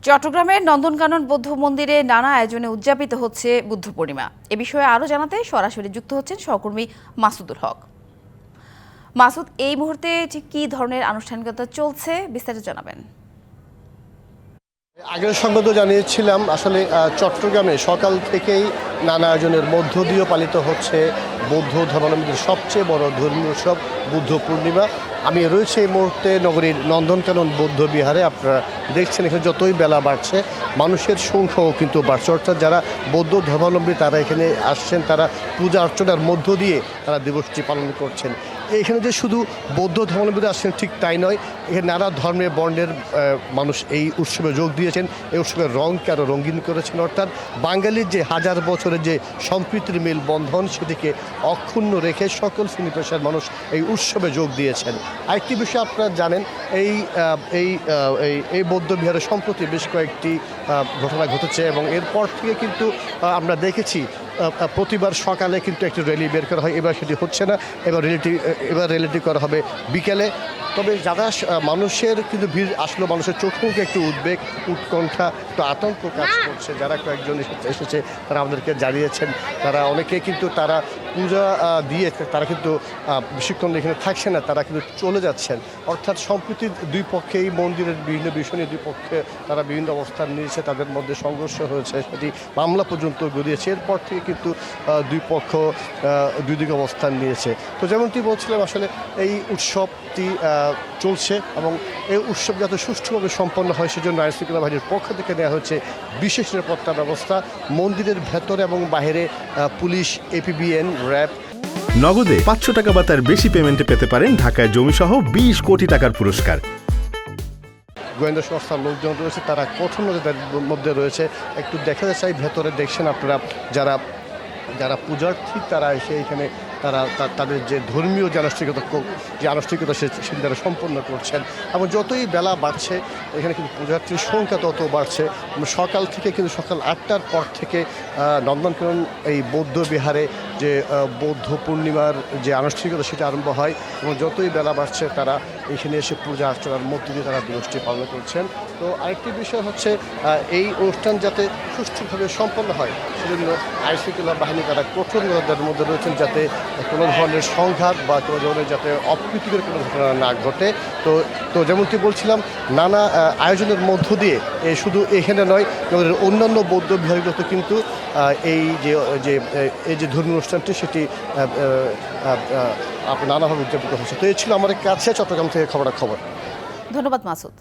চট্টগ্রামের নন্দনকানন বৌদ্ধ মন্দিরে নানা আয়োজনে উদযাপিত হচ্ছে বুদ্ধ পূর্ণিমা। এ বিষয়ে আরো জানাতে সরাসরি যুক্ত হচ্ছেন সহকর্মী মাসুদুল হক। মাসুদ, এই মুহূর্তে ঠিক কি ধরনের আনুষ্ঠানিকতা চলছে বিস্তারিত জানাবেন। আগের সংবাদও জানিয়েছিলাম আসলে চট্টগ্রামে সকাল থেকেই নানা আয়োজনের মধ্য দিয়ে পালিত হচ্ছে বৌদ্ধ ধর্মাবলম্বীদের সবচেয়ে বড় ধর্মীয় উৎসব বুদ্ধ পূর্ণিমা। আমি রয়েছে এই মুহূর্তে নগরীর নন্দনকানন বৌদ্ধ বিহারে। আপনারা দেখছেন এখানে যতই বেলা বাড়ছে মানুষের সংখ্যাও কিন্তু বাড়ছে, অর্থাৎ যারা বৌদ্ধ ধর্মাবলম্বী তারা এখানে আসছেন, তারা পূজা অর্চনার মধ্য দিয়ে তারা দিবসটি পালন করছেন। এখানে যে শুধু বৌদ্ধ ধর্মাবলম্বীরা আসছেন ঠিক তাই নয়, এখানে নানা ধর্মের বর্ণের মানুষ এই উৎসবে যোগ দিয়েছেন। এই উৎসবের রঙকে আরও রঙিন করেছেন, অর্থাৎ বাঙালির যে হাজার বছরের যে সম্প্রীতির মেল বন্ধন সেটিকে অক্ষুণ্ণ রেখে সকল শ্রেণী পেশার মানুষ এই উৎসবে যোগ দিয়েছেন। আরেকটি বিষয় আপনারা জানেন, এই বৌদ্ধ বিহারে সম্প্রতি বেশ কয়েকটি ঘটনা ঘটেছে এবং এরপর থেকে কিন্তু আমরা দেখেছি প্রতিবার সকালে কিন্তু একটি র্যালি বের করা হয়। এবার সেটি হচ্ছে না, এবার র্যালিটি করা হবে বিকেলে। তবে যারা মানুষের কিন্তু ভিড় আসলো, মানুষের চোখ মুখে একটু উদ্বেগ, উৎকণ্ঠা, একটু আতঙ্ক কাজ করছে। যারা কয়েকজন এসেছে তারা আমাদেরকে জানিয়েছেন, তারা অনেকে কিন্তু তারা পূজা দিয়ে তারা কিন্তু বেশিক্ষণ এখানে থাকছে না, তারা কিন্তু চলে যাচ্ছেন। অর্থাৎ সম্প্রীতির দুই পক্ষেই মন্দিরের বিভিন্ন বিষয় নিয়ে দুই পক্ষে তারা বিভিন্ন অবস্থান নিয়েছে, তাদের মধ্যে সংঘর্ষ হয়েছে, সেটি মামলা পর্যন্ত গড়িয়েছে। এরপর থেকে কিন্তু দুই পক্ষ দুই দিকে অবস্থান নিয়েছে। তো যেমনটি বলছিলাম, আসলে এই উৎসবটি চলছে এবং এই উৎসব যাতে সুষ্ঠুভাবে সম্পন্ন হয় সেজন্য আইন শৃঙ্খলা বাহিনীর পক্ষ থেকে নেওয়া হচ্ছে বিশেষ নিরাপত্তা ব্যবস্থা। মন্দিরের ভেতরে এবং বাইরে পুলিশ, এপিবিএন, র্যাব। নগদে 500 টাকা বা তার বেশি পেমেন্টে পেতে পারেন ঢাকায় জমিসহ 20 কোটি টাকার পুরস্কার। গোয়েন্দা সংস্থার লোকজন রয়েছে, তারা কঠোর নজরদারির মধ্যে রয়েছে। একটু দেখা যাচ্ছে ভেতরে দেখছেন আপনারা, যারা পূজার্থী তারা এসে এখানে তারা তাদের যে ধর্মীয় যে আনুষ্ঠানিকতা সেটি তারা সম্পন্ন করছেন। এবং যতই বেলা বাড়ছে এখানে কিন্তু পূজার্থীর সংখ্যা তত বাড়ছে। সকাল থেকে কিন্তু সকাল 8টার পর থেকে নন্দনকানন এই বৌদ্ধ বিহারে যে বৌদ্ধ পূর্ণিমার যে আনুষ্ঠানিকতা সেটা আরম্ভ হয় এবং যতই বেলা বাড়ছে তারা এখানে এসে পূজা অর্চনার মধ্য দিয়ে তারা দিবসটি পালন করছেন। তো আরেকটি বিষয় হচ্ছে এই অনুষ্ঠান যাতে সুষ্ঠুভাবে সম্পন্ন হয় সেজন্য আইন শৃঙ্খলা বাহিনী তারা কঠোর নজরদারির মধ্যে রয়েছেন, যাতে কোনো ধরনের সংঘাত বা কোনো ধরনের যাতে অপ্রীতিকর কোনো ঘটনা না ঘটে। তো যেমনটি বলছিলাম, নানা আয়োজনের মধ্য দিয়ে শুধু এখানে নয়, নগরের অন্যান্য বৌদ্ধ বিহারগুলোতে কিন্তু এই যে ধর্মীয় অনুষ্ঠানটি সেটি নানাভাবে উদযাপিত হচ্ছে। তো এই ছিল আমার কাছে চট্টগ্রাম থেকে খবর। ধন্যবাদ মাসুদ।